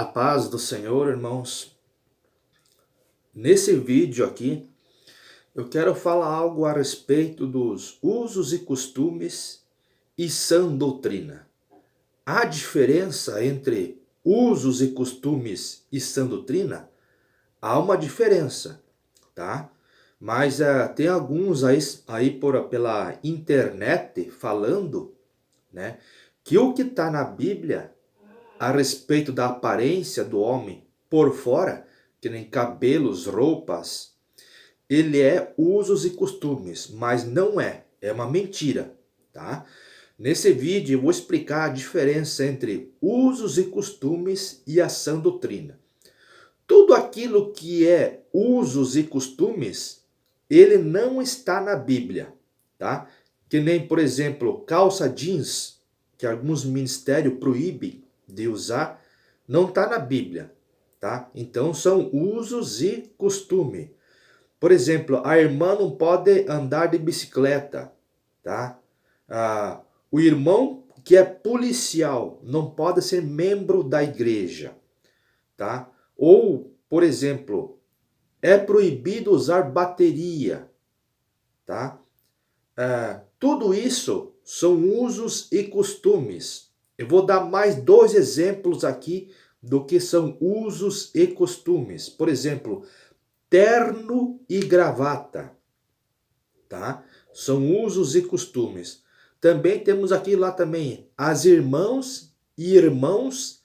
A paz do Senhor, irmãos. Nesse vídeo aqui, eu quero falar algo a respeito dos usos e costumes e sã doutrina. Há diferença entre usos e costumes e sã doutrina? Há uma diferença, tá? Mas tem alguns pela internet falando, né, que o que está na Bíblia a respeito da aparência do homem por fora, que nem cabelos, roupas, ele é usos e costumes, mas não é, é uma mentira, tá? Nesse vídeo eu vou explicar a diferença entre usos e costumes e a sã doutrina. Tudo aquilo que é usos e costumes, ele não está na Bíblia, tá? Que nem, por exemplo, calça jeans, que alguns ministérios proíbem de usar, não está na Bíblia, tá? Então são usos e costume. Por exemplo, a irmã não pode andar de bicicleta, tá? O irmão que é policial não pode ser membro da igreja, tá? Ou, por exemplo, é proibido usar bateria, tá? Tudo isso são usos e costumes. Eu vou dar mais dois exemplos aqui do que são usos e costumes. Por exemplo, terno e gravata, tá? São usos e costumes. Também temos aqui lá também as irmãs e irmãos,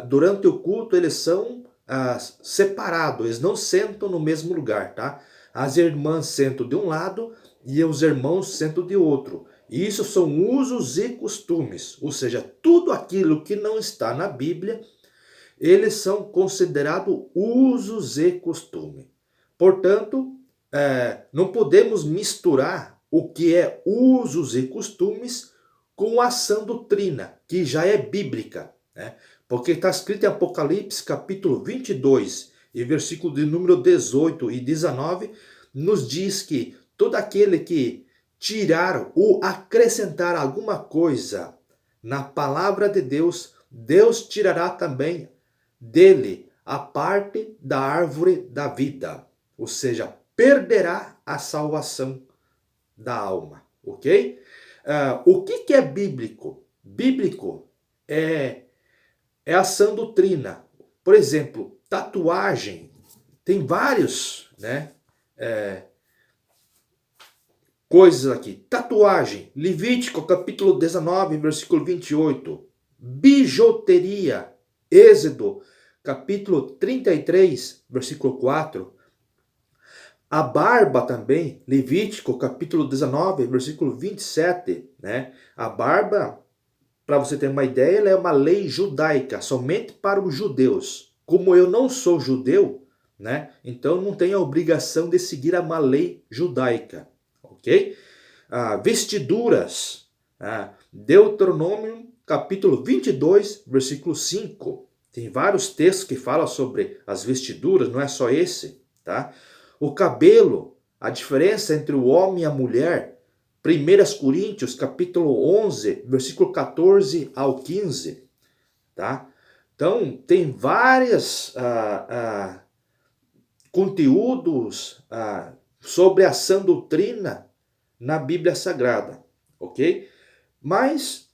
durante o culto eles são separados, eles não sentam no mesmo lugar, tá? As irmãs sentam de um lado e os irmãos sentam de outro. Isso são usos e costumes, ou seja, tudo aquilo que não está na Bíblia, eles são considerados usos e costumes. Portanto, não podemos misturar o que é usos e costumes com a sã doutrina, que já é bíblica, né? Porque está escrito em Apocalipse capítulo 22 e versículo de número 18 e 19, nos diz que todo aquele que tirar ou acrescentar alguma coisa na palavra de Deus, Deus tirará também dele a parte da árvore da vida, ou seja, perderá a salvação da alma, ok? O que é bíblico? Bíblico é a sã doutrina. Por exemplo, tatuagem, tem vários, né, coisas aqui. Tatuagem, Levítico capítulo 19, versículo 28. Bijuteria, Êxodo capítulo 33, versículo 4. A barba também, Levítico capítulo 19, versículo 27, né? A barba, para você ter uma ideia, ela é uma lei judaica, somente para os judeus. Como eu não sou judeu, né? Então não tenho a obrigação de seguir uma lei judaica, ok? Vestiduras, Deuteronômio capítulo 22, versículo 5. Tem vários textos que falam sobre as vestiduras, não é só esse, tá? O cabelo, a diferença entre o homem e a mulher, 1 Coríntios capítulo 11, versículo 14 ao 15, tá? Então, tem vários conteúdos sobre a sã doutrina na Bíblia Sagrada, ok? Mas,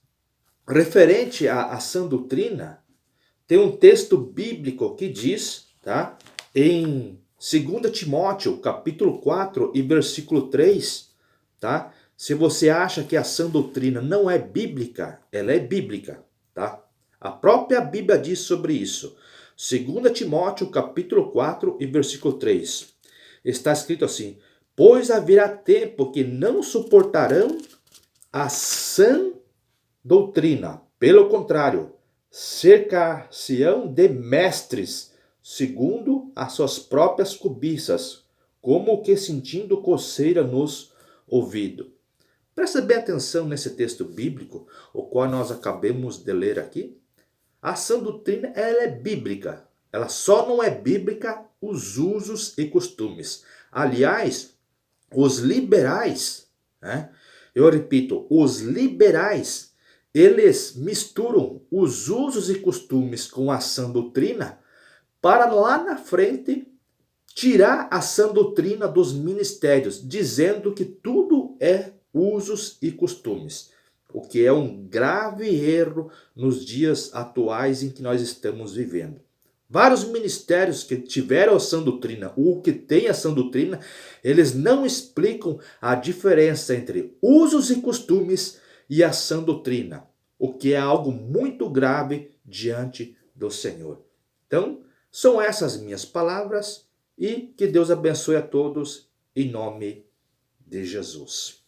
referente à sã doutrina, tem um texto bíblico que diz, tá? Em 2 Timóteo, capítulo 4 e versículo 3, tá? Se você acha que a sã doutrina não é bíblica, ela é bíblica, tá? A própria Bíblia diz sobre isso. 2 Timóteo, capítulo 4 e versículo 3. Está escrito assim: pois haverá tempo que não suportarão a sã doutrina. Pelo contrário, cercar-se-ão de mestres, segundo as suas próprias cobiças, como que sentindo coceira nos ouvidos. Presta bem atenção nesse texto bíblico, o qual nós acabamos de ler aqui. A sã doutrina, ela é bíblica. Ela só não é bíblica os usos e costumes. Aliás, os liberais, né? Eu repito, os liberais, eles misturam os usos e costumes com a sã doutrina para lá na frente tirar a sã doutrina dos ministérios, dizendo que tudo é usos e costumes, o que é um grave erro nos dias atuais em que nós estamos vivendo. Vários ministérios que tiveram a sã doutrina, ou que têm a sã doutrina, eles não explicam a diferença entre usos e costumes e a sã doutrina, o que é algo muito grave diante do Senhor. Então, são essas minhas palavras e que Deus abençoe a todos em nome de Jesus.